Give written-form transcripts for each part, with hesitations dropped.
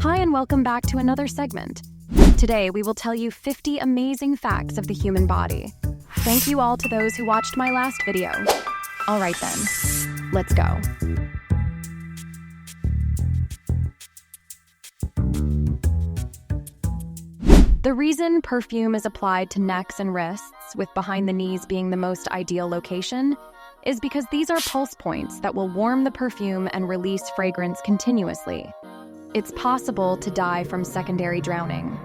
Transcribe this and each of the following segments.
Hi and welcome back to another segment. Today we will tell you 50 amazing facts of the human body. Thank you all to those who watched my last video. All right then, let's go. The reason perfume is applied to necks and wrists, with behind the knees being the most ideal location, is because these are pulse points that will warm the perfume and release fragrance continuously. It's possible to die from secondary drowning.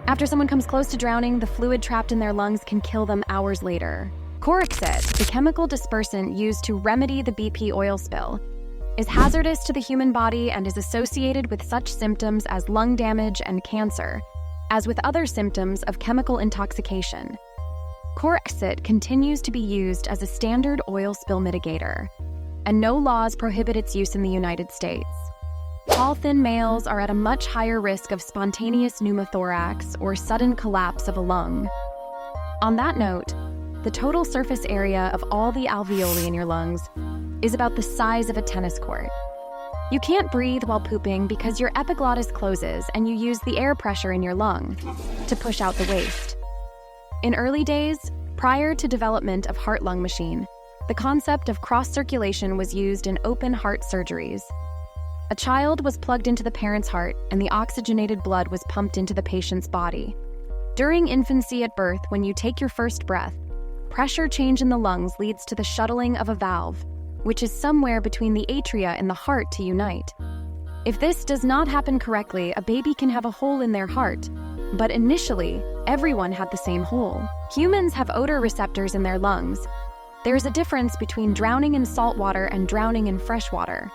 After someone comes close to drowning, the fluid trapped in their lungs can kill them hours later. Corexit, the chemical dispersant used to remedy the BP oil spill, is hazardous to the human body and is associated with such symptoms as lung damage and cancer, as with other symptoms of chemical intoxication. Corexit continues to be used as a standard oil spill mitigator, and no laws prohibit its use in the United States. Tall, thin males are at a much higher risk of spontaneous pneumothorax or sudden collapse of a lung. On that note, the total surface area of all the alveoli in your lungs is about the size of a tennis court. You can't breathe while pooping because your epiglottis closes and you use the air pressure in your lung to push out the waste. In early days, prior to development of heart-lung machine, the concept of cross-circulation was used in open heart surgeries. A child was plugged into the parent's heart and the oxygenated blood was pumped into the patient's body. During infancy at birth, when you take your first breath, pressure change in the lungs leads to the shuttling of a valve, which is somewhere between the atria and the heart to unite. If this does not happen correctly, a baby can have a hole in their heart, but initially, everyone had the same hole. Humans have odor receptors in their lungs. There's a difference between drowning in salt water and drowning in fresh water.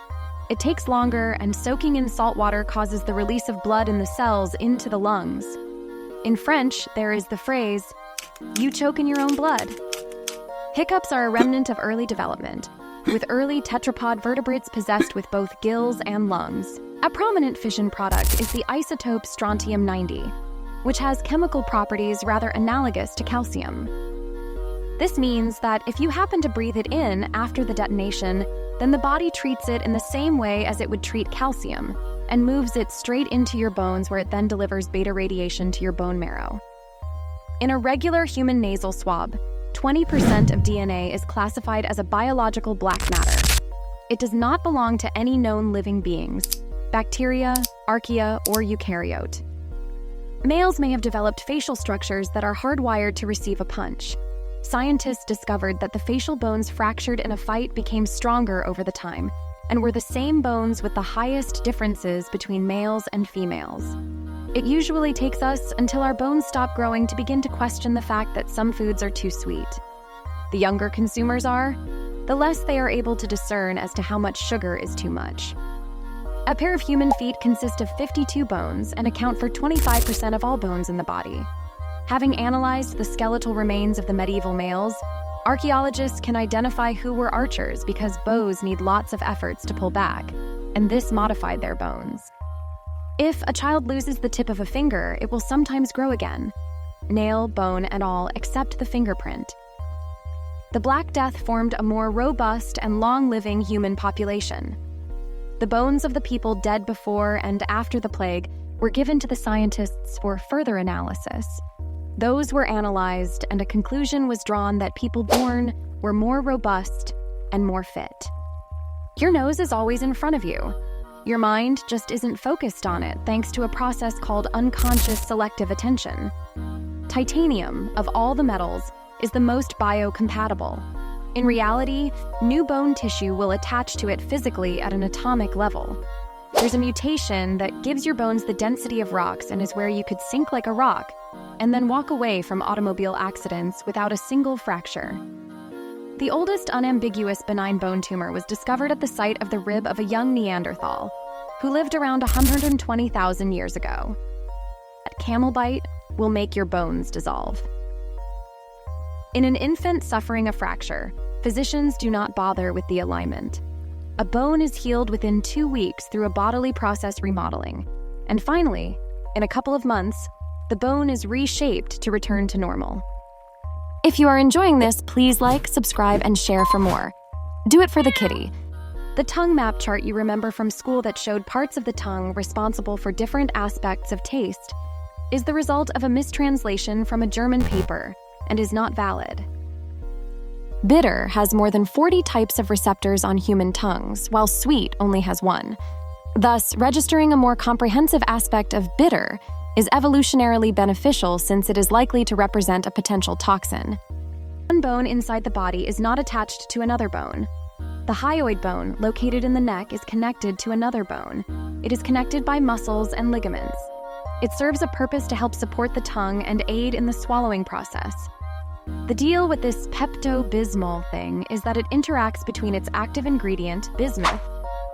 It takes longer, and soaking in salt water causes the release of blood in the cells into the lungs. In French, there is the phrase, "You choke in your own blood." Hiccups are a remnant of early development, with early tetrapod vertebrates possessed with both gills and lungs. A prominent fission product is the isotope strontium-90, which has chemical properties rather analogous to calcium. This means that if you happen to breathe it in after the detonation, then the body treats it in the same way as it would treat calcium and moves it straight into your bones, where it then delivers beta radiation to your bone marrow. In a regular human nasal swab, 20% of DNA is classified as a biological black matter. It does not belong to any known living beings, bacteria, archaea, or eukaryote. Males may have developed facial structures that are hardwired to receive a punch. Scientists discovered that the facial bones fractured in a fight became stronger over the time and were the same bones with the highest differences between males and females. It usually takes us until our bones stop growing to begin to question the fact that some foods are too sweet. The younger consumers are, the less they are able to discern as to how much sugar is too much. A pair of human feet consist of 52 bones and account for 25% of all bones in the body. Having analyzed the skeletal remains of the medieval males, archaeologists can identify who were archers because bows need lots of efforts to pull back, and this modified their bones. If a child loses the tip of a finger, it will sometimes grow again, nail, bone, and all except the fingerprint. The Black Death formed a more robust and long-living human population. The bones of the people dead before and after the plague were given to the scientists for further analysis. Those were analyzed, and a conclusion was drawn that people born were more robust and more fit. Your nose is always in front of you. Your mind just isn't focused on it thanks to a process called unconscious selective attention. Titanium, of all the metals, is the most biocompatible. In reality, new bone tissue will attach to it physically at an atomic level. There's a mutation that gives your bones the density of rocks and is where you could sink like a rock and then walk away from automobile accidents without a single fracture. The oldest unambiguous benign bone tumor was discovered at the site of the rib of a young Neanderthal, who lived around 120,000 years ago. A camel bite will make your bones dissolve. In an infant suffering a fracture, physicians do not bother with the alignment. A bone is healed within 2 weeks through a bodily process remodeling, and finally, in a couple of months, the bone is reshaped to return to normal. If you are enjoying this, please like, subscribe, and share for more. Do it for the kitty. The tongue map chart you remember from school that showed parts of the tongue responsible for different aspects of taste is the result of a mistranslation from a German paper and is not valid. Bitter has more than 40 types of receptors on human tongues, while sweet only has one. Thus, registering a more comprehensive aspect of bitter is evolutionarily beneficial since it is likely to represent a potential toxin. One bone inside the body is not attached to another bone. The hyoid bone, located in the neck, is connected to another bone. It is connected by muscles and ligaments. It serves a purpose to help support the tongue and aid in the swallowing process. The deal with this Pepto-Bismol thing is that it interacts between its active ingredient, bismuth,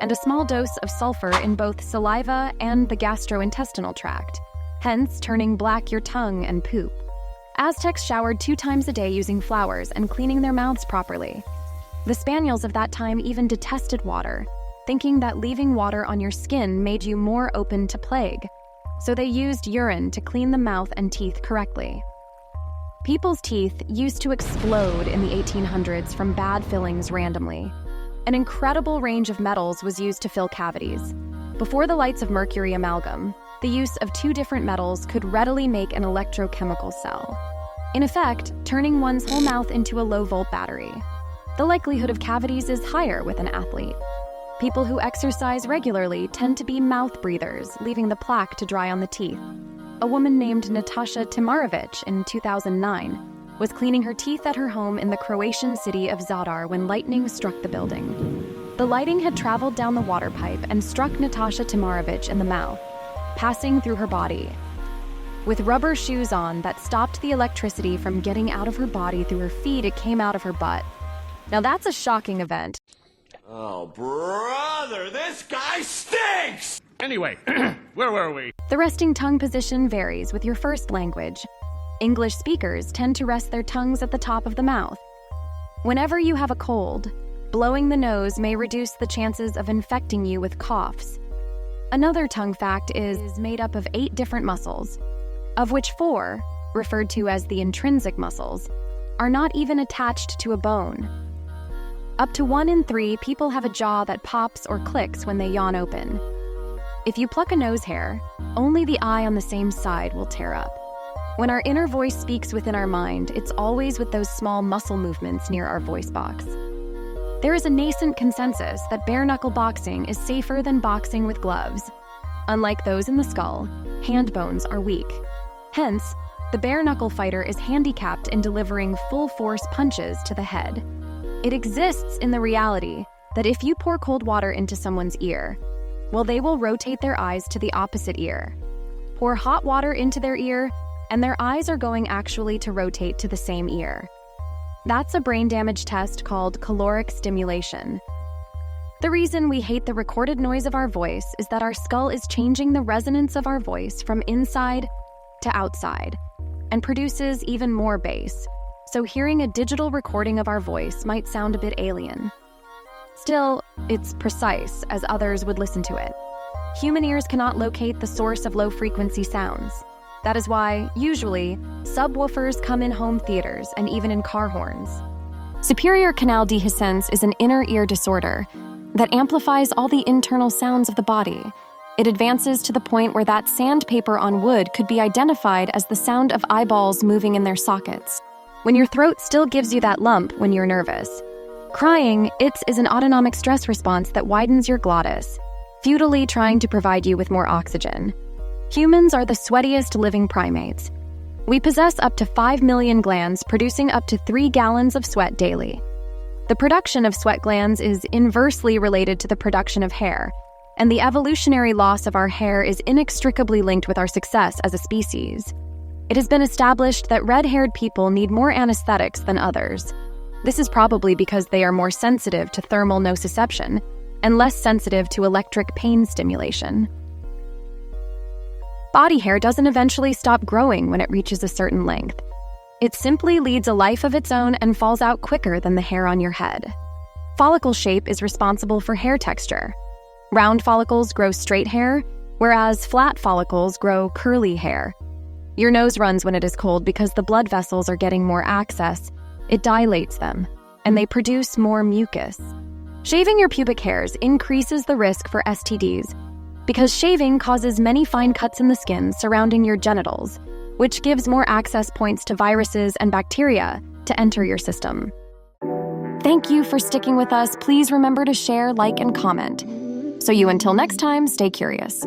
and a small dose of sulfur in both saliva and the gastrointestinal tract, hence turning black your tongue and poop. Aztecs showered 2 times a day using flowers and cleaning their mouths properly. The Spaniels of that time even detested water, thinking that leaving water on your skin made you more open to plague. So they used urine to clean the mouth and teeth correctly. People's teeth used to explode in the 1800s from bad fillings randomly. An incredible range of metals was used to fill cavities. Before the lights of mercury amalgam, the use of 2 different metals could readily make an electrochemical cell, in effect, turning one's whole mouth into a low-volt battery. The likelihood of cavities is higher with an athlete. People who exercise regularly tend to be mouth breathers, leaving the plaque to dry on the teeth. A woman named Natasha Timarovic in 2009 was cleaning her teeth at her home in the Croatian city of Zadar when lightning struck the building. The lighting had traveled down the water pipe and struck Natasha Timarovic in the mouth, passing through her body. With rubber shoes on that stopped the electricity from getting out of her body through her feet, it came out of her butt. Now that's a shocking event. Oh, brother, this guy stinks! Anyway, where were we? The resting tongue position varies with your first language. English speakers tend to rest their tongues at the top of the mouth. Whenever you have a cold, blowing the nose may reduce the chances of infecting you with coughs. Another tongue fact is made up of 8 different muscles, of which 4, referred to as the intrinsic muscles, are not even attached to a bone. Up to 1 in 3 people have a jaw that pops or clicks when they yawn open. If you pluck a nose hair, only the eye on the same side will tear up. When our inner voice speaks within our mind, it's always with those small muscle movements near our voice box. There is a nascent consensus that bare-knuckle boxing is safer than boxing with gloves. Unlike those in the skull, hand bones are weak. Hence, the bare-knuckle fighter is handicapped in delivering full-force punches to the head. It exists in the reality that if you pour cold water into someone's ear, well, they will rotate their eyes to the opposite ear. Pour hot water into their ear, and their eyes are going actually to rotate to the same ear. That's a brain damage test called caloric stimulation. The reason we hate the recorded noise of our voice is that our skull is changing the resonance of our voice from inside to outside and produces even more bass. So hearing a digital recording of our voice might sound a bit alien. Still, it's precise, as others would listen to it. Human ears cannot locate the source of low-frequency sounds. That is why, usually, subwoofers come in home theaters and even in car horns. Superior canal dehiscence is an inner ear disorder that amplifies all the internal sounds of the body. It advances to the point where that sandpaper on wood could be identified as the sound of eyeballs moving in their sockets. When your throat still gives you that lump when you're nervous. Crying, is an autonomic stress response that widens your glottis, futilely trying to provide you with more oxygen. Humans are the sweatiest living primates. We possess up to 5 million glands, producing up to 3 gallons of sweat daily. The production of sweat glands is inversely related to the production of hair, and the evolutionary loss of our hair is inextricably linked with our success as a species. It has been established that red-haired people need more anesthetics than others. This is probably because they are more sensitive to thermal nociception and less sensitive to electric pain stimulation. Body hair doesn't eventually stop growing when it reaches a certain length. It simply leads a life of its own and falls out quicker than the hair on your head. Follicle shape is responsible for hair texture. Round follicles grow straight hair, whereas flat follicles grow curly hair. Your nose runs when it is cold because the blood vessels are getting more access. It dilates them, and they produce more mucus. Shaving your pubic hairs increases the risk for STDs because shaving causes many fine cuts in the skin surrounding your genitals, which gives more access points to viruses and bacteria to enter your system. Thank you for sticking with us. Please remember to share, like, and comment. So until next time, stay curious.